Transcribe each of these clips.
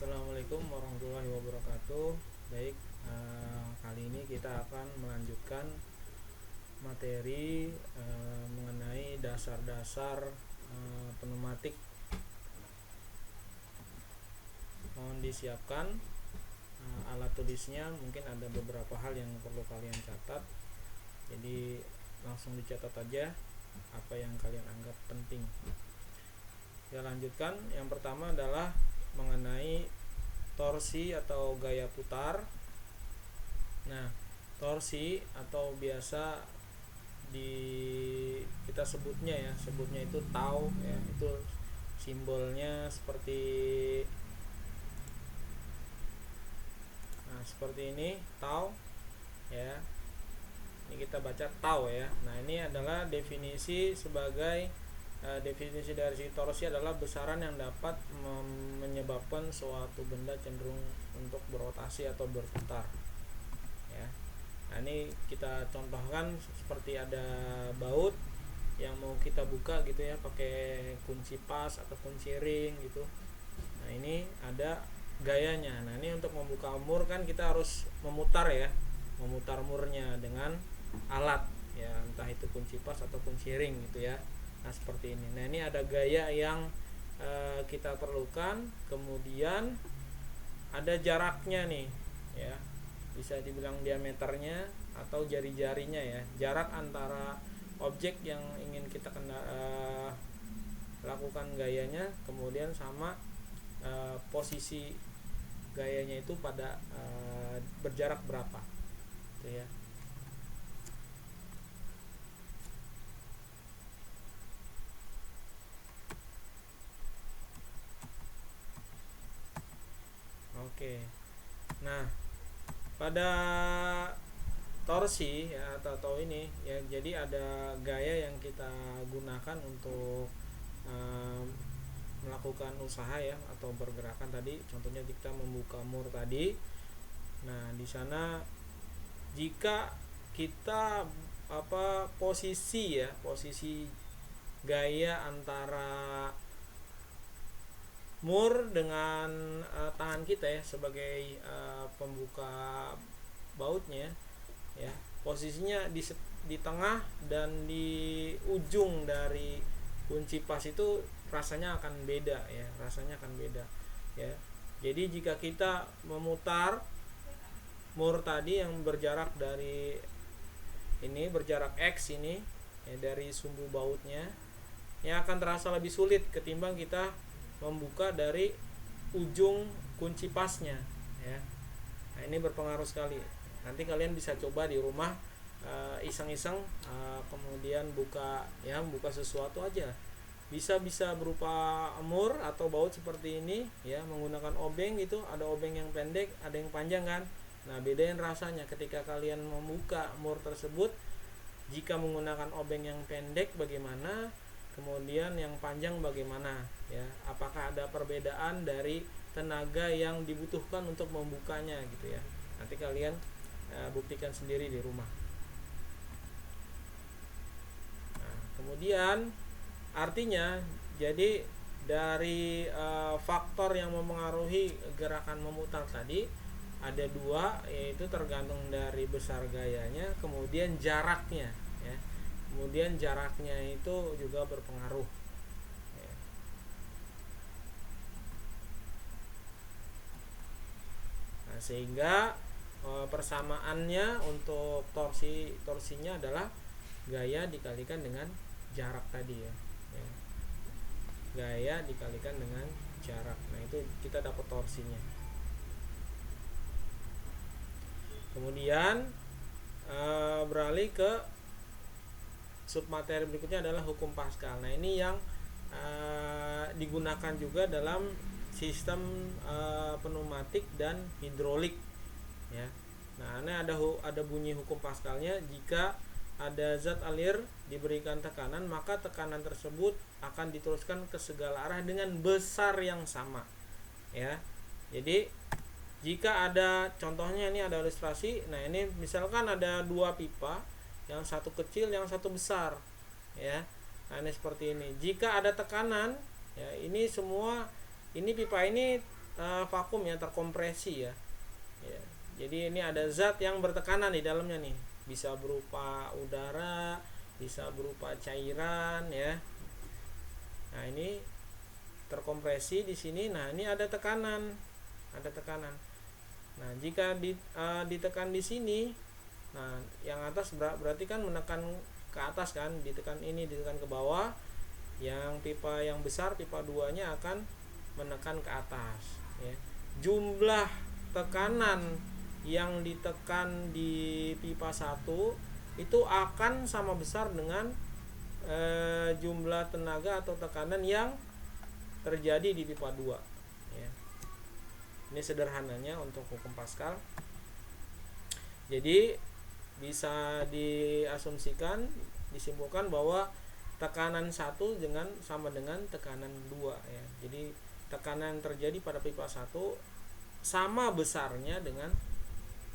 Assalamualaikum warahmatullahi wabarakatuh. Baik, kali ini kita akan melanjutkan materi mengenai dasar-dasar pneumatik. Mohon disiapkan alat tulisnya, mungkin ada beberapa hal yang perlu kalian catat. Jadi langsung dicatat aja apa yang kalian anggap penting. Kita lanjutkan. Yang pertama adalah mengenai torsi atau gaya putar. Nah, torsi atau biasa kita sebutnya itu tau ya, itu simbolnya seperti ini, tau ya. Ini kita baca tau ya. Nah, ini adalah definisi dari torsi adalah besaran yang dapat menyebabkan suatu benda cenderung untuk berotasi atau berputar ya. Nah, ini kita contohkan seperti ada baut yang mau kita buka gitu ya, pakai kunci pas atau kunci ring gitu. Nah, ini ada gayanya. Nah, ini untuk membuka mur kan kita harus memutar murnya dengan alat ya, entah itu kunci pas atau kunci ring gitu ya. Nah, seperti ini. Nah, ini ada gaya yang kita perlukan. Kemudian ada jaraknya nih ya, bisa dibilang diameternya atau jari-jarinya ya, jarak antara objek yang ingin kita lakukan gayanya, kemudian sama posisi gayanya itu pada berjarak berapa gitu ya. Oke. Nah, pada torsi ya atau ini ya, jadi ada gaya yang kita gunakan untuk melakukan usaha ya atau pergerakan tadi. Contohnya kita membuka mur tadi. Nah, di sana jika kita posisi gaya antara mur dengan tangan kita ya sebagai pembuka bautnya ya, posisinya di tengah dan di ujung dari kunci pas itu rasanya akan beda ya. Jadi jika kita memutar mur tadi yang berjarak X ini ya, dari sumbu bautnya yang akan terasa lebih sulit ketimbang kita membuka dari ujung kunci pasnya ya. Nah, ini berpengaruh sekali. Nanti kalian bisa coba di rumah iseng-iseng kemudian buka sesuatu aja. Bisa berupa mur atau baut seperti ini ya, menggunakan obeng gitu. Ada obeng yang pendek, ada yang panjang kan. Nah, bedain rasanya ketika kalian membuka mur tersebut. Jika menggunakan obeng yang pendek bagaimana, kemudian yang panjang bagaimana ya, apakah ada perbedaan dari tenaga yang dibutuhkan untuk membukanya gitu ya. Nanti kalian buktikan sendiri di rumah. Nah, kemudian artinya jadi dari faktor yang mempengaruhi gerakan memutar tadi ada dua, yaitu tergantung dari besar gayanya, kemudian jaraknya ya. Kemudian jaraknya itu juga berpengaruh ya. Nah, sehingga persamaannya untuk torsinya adalah gaya dikalikan dengan jarak tadi ya. Gaya dikalikan dengan jarak. Nah, itu kita dapat torsinya. Kemudian beralih ke submateri berikutnya adalah hukum Pascal. Nah, ini yang digunakan juga dalam sistem pneumatik dan hidrolik ya. Nah, ini ada bunyi hukum Pascalnya. Jika ada zat alir diberikan tekanan, maka tekanan tersebut akan diteruskan ke segala arah dengan besar yang sama ya. Jadi jika ada contohnya, ini ada ilustrasi. Nah, ini misalkan ada dua pipa, yang satu kecil, yang satu besar ya. Nah, ini seperti ini. Jika ada tekanan ya, ini pipa ini vakum ya, terkompresi ya. Ya. Jadi ini ada zat yang bertekanan di dalamnya nih, bisa berupa udara, bisa berupa cairan ya. Nah ini terkompresi di sini. Nah ini ada tekanan, Nah jika ditekan di sini, nah yang atas berarti kan menekan ke atas kan, ditekan ke bawah. Yang pipa yang besar, pipa 2-nya akan menekan ke atas ya. Jumlah tekanan yang ditekan di pipa 1 itu akan sama besar dengan jumlah tenaga atau tekanan yang terjadi di pipa 2 ya. Ini sederhananya untuk hukum Pascal. Jadi bisa disimpulkan bahwa tekanan 1 sama dengan tekanan 2 ya. Jadi tekanan yang terjadi pada pipa 1 sama besarnya dengan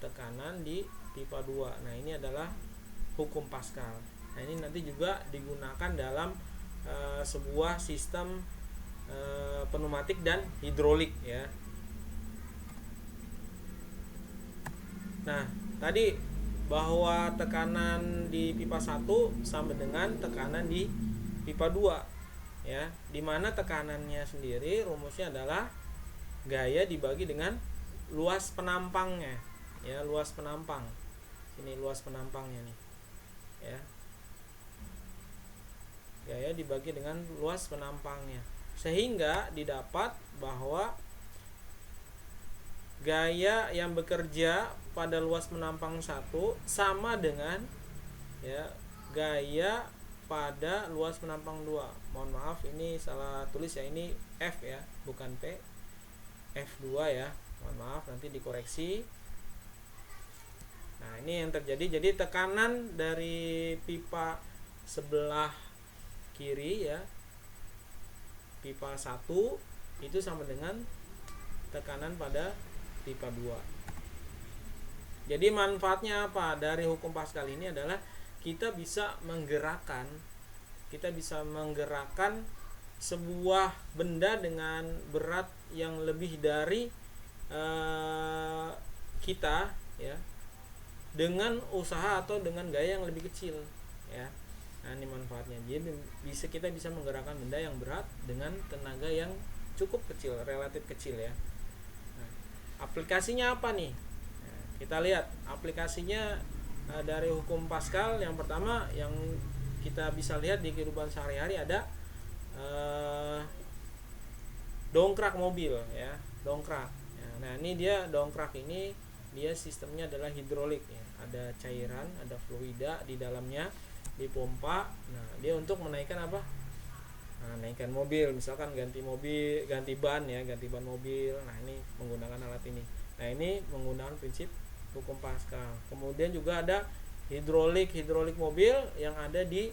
tekanan di pipa 2. Nah, ini adalah hukum Pascal. Nah, ini nanti juga digunakan dalam sebuah sistem pneumatik dan hidrolik ya. Nah, tadi bahwa tekanan di pipa 1 sama dengan tekanan di pipa 2 ya. Dimana tekanannya sendiri rumusnya adalah gaya dibagi dengan luas penampangnya ya, luas penampang. Ini luas penampangnya nih ya. Gaya dibagi dengan luas penampangnya, sehingga didapat bahwa gaya yang bekerja pada luas penampang 1 sama dengan ya gaya pada luas penampang 2. Mohon maaf ini salah tulis ya, ini F ya, bukan P. F2 ya. Mohon maaf, nanti dikoreksi. Nah, ini yang terjadi. Jadi tekanan dari pipa sebelah kiri ya, pipa 1 itu sama dengan tekanan pada pipa 2. Jadi manfaatnya apa dari hukum Pascal ini adalah kita bisa menggerakkan sebuah benda dengan berat yang lebih dari kita ya, dengan usaha atau dengan gaya yang lebih kecil ya. Nah, ini manfaatnya. Jadi kita bisa menggerakkan benda yang berat dengan tenaga yang cukup kecil, relatif kecil ya. Nah, aplikasinya apa nih? Nah, kita lihat aplikasinya dari hukum Pascal. Yang pertama yang kita bisa lihat di kehidupan sehari-hari ada dongkrak mobil ya, dongkrak. Nah, ini dia dongkrak ini, dia sistemnya adalah hidrolik ya. Ada cairan, ada fluida di dalamnya, dipompa. Nah, dia untuk menaikkan apa? Nah, naikkan mobil, misalkan ganti ban mobil. Nah, ini menggunakan alat ini. Nah, ini menggunakan prinsip hukum Pascal. Kemudian juga ada hidrolik mobil yang ada di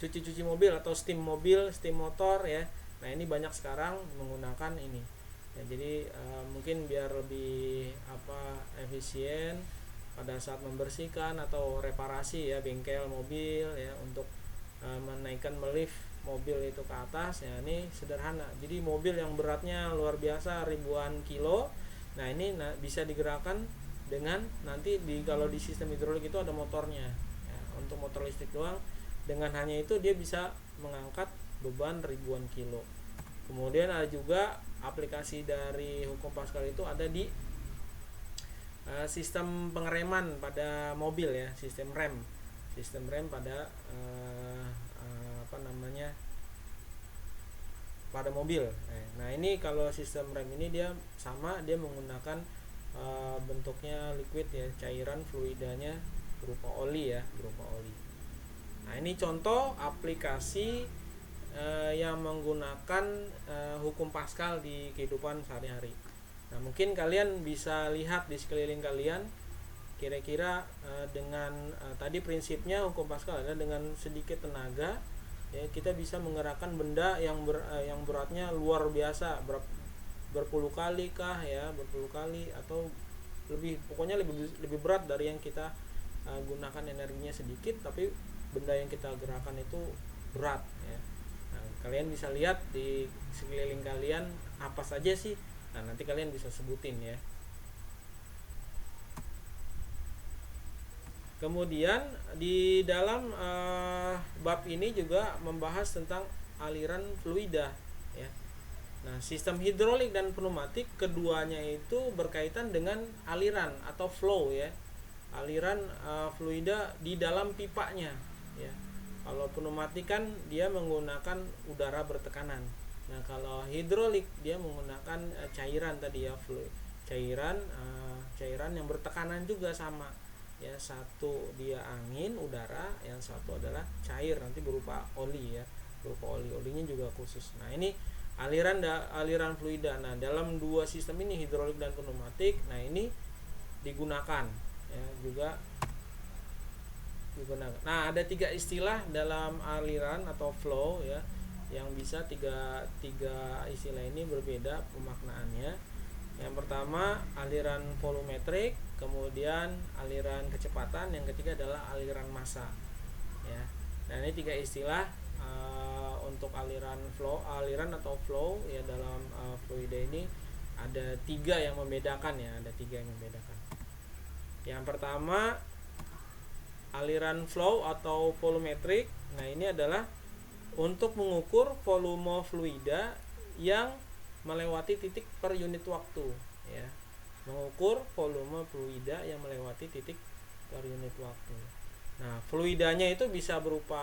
cuci mobil atau steam motor ya. Nah, ini banyak sekarang menggunakan ini. Ya, jadi mungkin biar lebih efisien pada saat membersihkan atau reparasi ya bengkel mobil ya, untuk menaikkan melift mobil itu ke atas ya. Ini sederhana. Jadi mobil yang beratnya luar biasa ribuan kilo. Nah, ini bisa digerakkan dengan nanti kalau di sistem hidrolik itu ada motornya ya, untuk motor listrik doang. Dengan hanya itu dia bisa mengangkat beban ribuan kilo. Kemudian ada juga aplikasi dari hukum Pascal itu ada di sistem pengereman pada mobil ya, sistem rem pada pada mobil. Nah, ini kalau sistem rem ini dia menggunakan bentuknya liquid ya, cairan fluidanya berupa oli. Nah, ini contoh aplikasi yang menggunakan hukum Pascal di kehidupan sehari-hari. Nah, mungkin kalian bisa lihat di sekeliling kalian, kira-kira dengan tadi prinsipnya hukum Pascal adalah dengan sedikit tenaga ya, kita bisa menggerakkan benda yang beratnya luar biasa, berpuluh kali atau pokoknya lebih berat dari yang kita gunakan energinya sedikit, tapi benda yang kita gerakan itu berat ya. Nah, Kalian bisa lihat di sekeliling kalian apa saja sih. Nah, nanti kalian bisa sebutin ya. Kemudian di dalam bab ini juga membahas tentang aliran fluida ya. Nah, sistem hidrolik dan pneumatik keduanya itu berkaitan dengan aliran atau flow ya. Aliran fluida di dalam pipanya ya. Kalau pneumatik kan dia menggunakan udara bertekanan. Nah, kalau hidrolik dia menggunakan cairan tadi ya, fluid. Cairan yang bertekanan juga sama. Ya, satu dia angin, udara, yang satu adalah cair nanti berupa oli ya. Berupa oli-olinya juga khusus. Nah, ini aliran fluida. Nah, dalam dua sistem ini hidrolik dan pneumatik, nah ini digunakan ya, juga digunakan. Nah, ada 3 istilah dalam aliran atau flow ya, yang bisa tiga istilah ini berbeda pemaknaannya. Yang pertama aliran volumetrik, kemudian aliran kecepatan, yang ketiga adalah aliran massa ya. Nah, ini 3 istilah untuk aliran atau flow ya. Dalam fluida ini ada 3 yang membedakan ya, Yang pertama aliran flow atau volumetrik. Nah, ini adalah untuk mengukur volume fluida yang melewati titik per unit waktu ya. Mengukur volume fluida yang melewati titik per unit waktu. Nah, fluidanya itu bisa berupa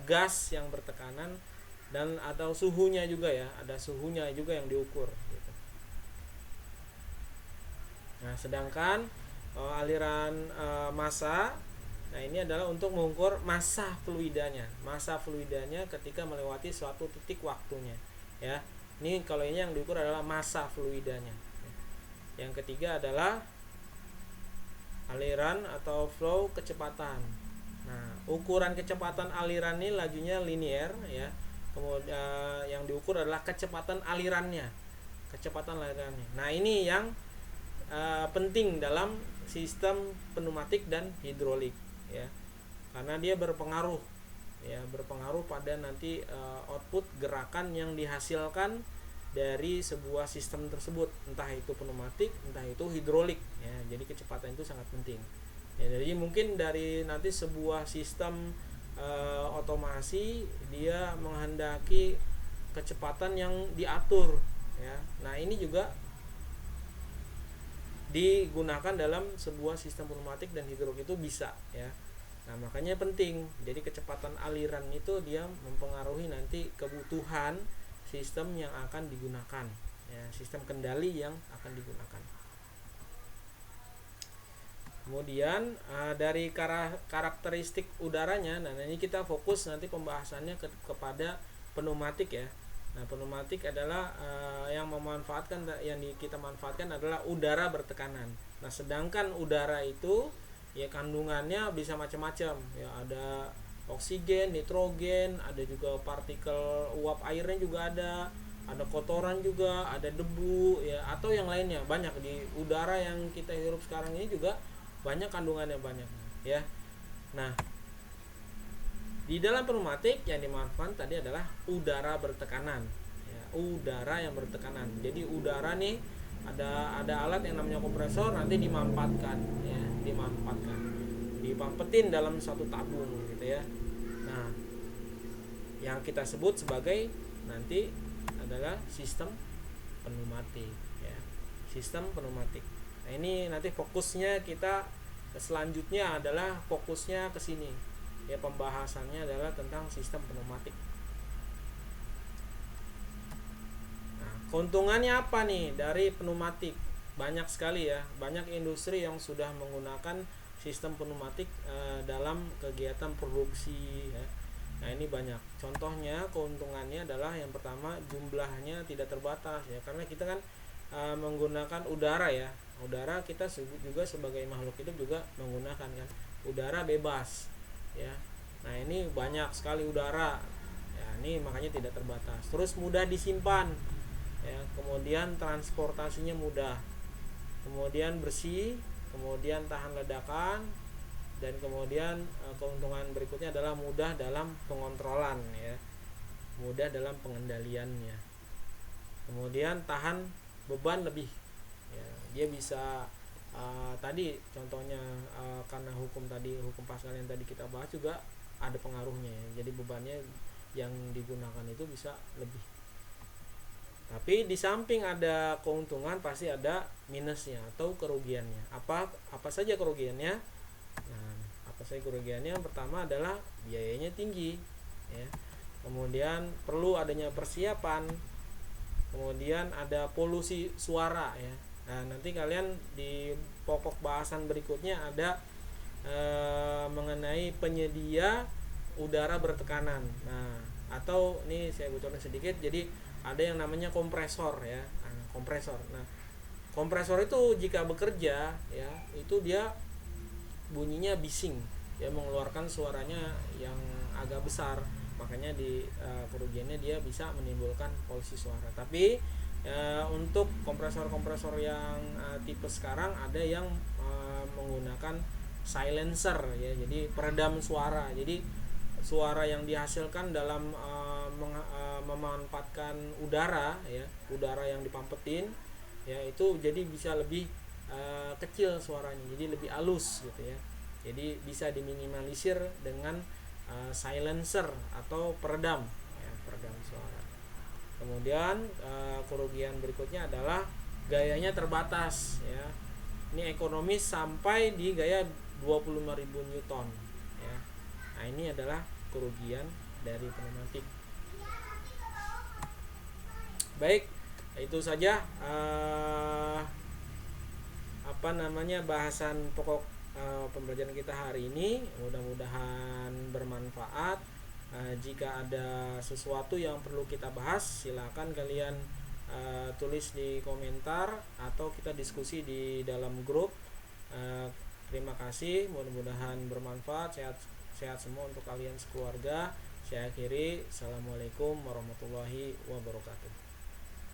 gas yang bertekanan dan atau suhunya juga ya, ada suhunya juga yang diukur gitu. Nah, sedangkan aliran massa, nah ini adalah untuk mengukur massa fluidanya ketika melewati suatu titik waktunya ya. Ini kalau ini yang diukur adalah massa fluidanya. Yang ketiga adalah aliran atau flow kecepatan. Nah, ukuran kecepatan aliran ini lajunya linear ya. Kemudian yang diukur adalah kecepatan alirannya. Nah, ini yang penting dalam sistem pneumatik dan hidrolik ya. Karena dia berpengaruh pada nanti output gerakan yang dihasilkan dari sebuah sistem tersebut, entah itu pneumatik, entah itu hidrolik ya. Jadi kecepatan itu sangat penting ya. Jadi mungkin dari nanti sebuah sistem otomasi dia menghendaki kecepatan yang diatur ya. Nah, ini juga digunakan dalam sebuah sistem pneumatik dan hidrolik itu bisa ya. Nah, makanya penting. Jadi kecepatan aliran itu dia mempengaruhi nanti kebutuhan sistem yang akan digunakan ya, sistem kendali yang akan digunakan. Kemudian dari karakteristik udaranya, nah ini kita fokus nanti pembahasannya kepada pneumatik ya. Nah, pneumatik adalah kita manfaatkan adalah udara bertekanan. Nah, sedangkan udara itu ya kandungannya bisa macam-macam ya, ada oksigen, nitrogen, ada juga partikel uap airnya juga ada kotoran juga, ada debu ya, atau yang lainnya. Banyak di udara yang kita hirup sekarang ini juga banyak kandungannya ya. Nah, di dalam pneumatik yang dimanfaatkan tadi adalah udara bertekanan ya, udara yang bertekanan. Jadi udara nih ada alat yang namanya kompresor, nanti dimanfaatkan dipampetin dalam satu tabung gitu ya. Nah, yang kita sebut sebagai nanti adalah sistem pneumatik ya, sistem pneumatik. Nah, ini nanti fokusnya kita selanjutnya adalah fokusnya ke sini ya, pembahasannya adalah tentang sistem pneumatik. Nah, keuntungannya apa nih dari pneumatik? Banyak sekali ya, banyak industri yang sudah menggunakan sistem pneumatik dalam kegiatan produksi ya. Nah, ini banyak. Contohnya keuntungannya adalah yang pertama jumlahnya tidak terbatas ya, karena kita kan menggunakan udara ya. Udara kita sebut juga sebagai makhluk hidup juga menggunakan kan udara bebas ya. Nah, ini banyak sekali udara ya, ini makanya tidak terbatas. Terus mudah disimpan ya, kemudian transportasinya mudah, kemudian bersih, kemudian tahan ledakan, dan kemudian keuntungan berikutnya adalah mudah dalam pengontrolan ya. mudah dalam pengendaliannya. Kemudian tahan beban lebih, ya, dia bisa tadi contohnya karena hukum pasal yang tadi kita bahas juga ada pengaruhnya ya. Jadi bebannya yang digunakan itu bisa lebih. Tapi di samping ada keuntungan pasti ada minusnya atau kerugiannya. Apa saja kerugiannya? Nah, apa saja kerugiannya? Yang pertama adalah biayanya tinggi, ya. Kemudian perlu adanya persiapan. Kemudian ada polusi suara, ya. Nah, nanti kalian di pokok bahasan berikutnya ada mengenai penyedia udara bertekanan. Nah, atau ini saya bocorin sedikit. Jadi ada yang namanya kompresor, ya. Nah, kompresor. Nah, kompresor itu jika bekerja, ya, itu dia bunyinya bising, ya, mengeluarkan suaranya yang agak besar. Makanya di kerugiannya dia bisa menimbulkan polusi suara. Tapi untuk kompresor-kompresor yang tipe sekarang ada yang menggunakan silencer, ya, jadi peredam suara. Jadi suara yang dihasilkan dalam memanfaatkan udara, ya, udara yang dipampetin, ya, itu jadi bisa lebih kecil suaranya, jadi lebih halus gitu ya. Jadi bisa diminimalisir dengan silencer atau peredam, ya, peredam suara. Kemudian kerugian berikutnya adalah gayanya terbatas, ya. Ini ekonomis sampai di gaya 25.000 Newton, ya. Nah, ini adalah kerugian dari pneumatik. Baik, itu saja bahasan pokok pembelajaran kita hari ini. Mudah-mudahan bermanfaat. Jika ada sesuatu yang perlu kita bahas, silakan kalian tulis di komentar atau kita diskusi di dalam grup. Terima kasih, mudah-mudahan bermanfaat. Sehat semua untuk kalian sekeluarga. Saya akhiri. Assalamualaikum warahmatullahi wabarakatuh.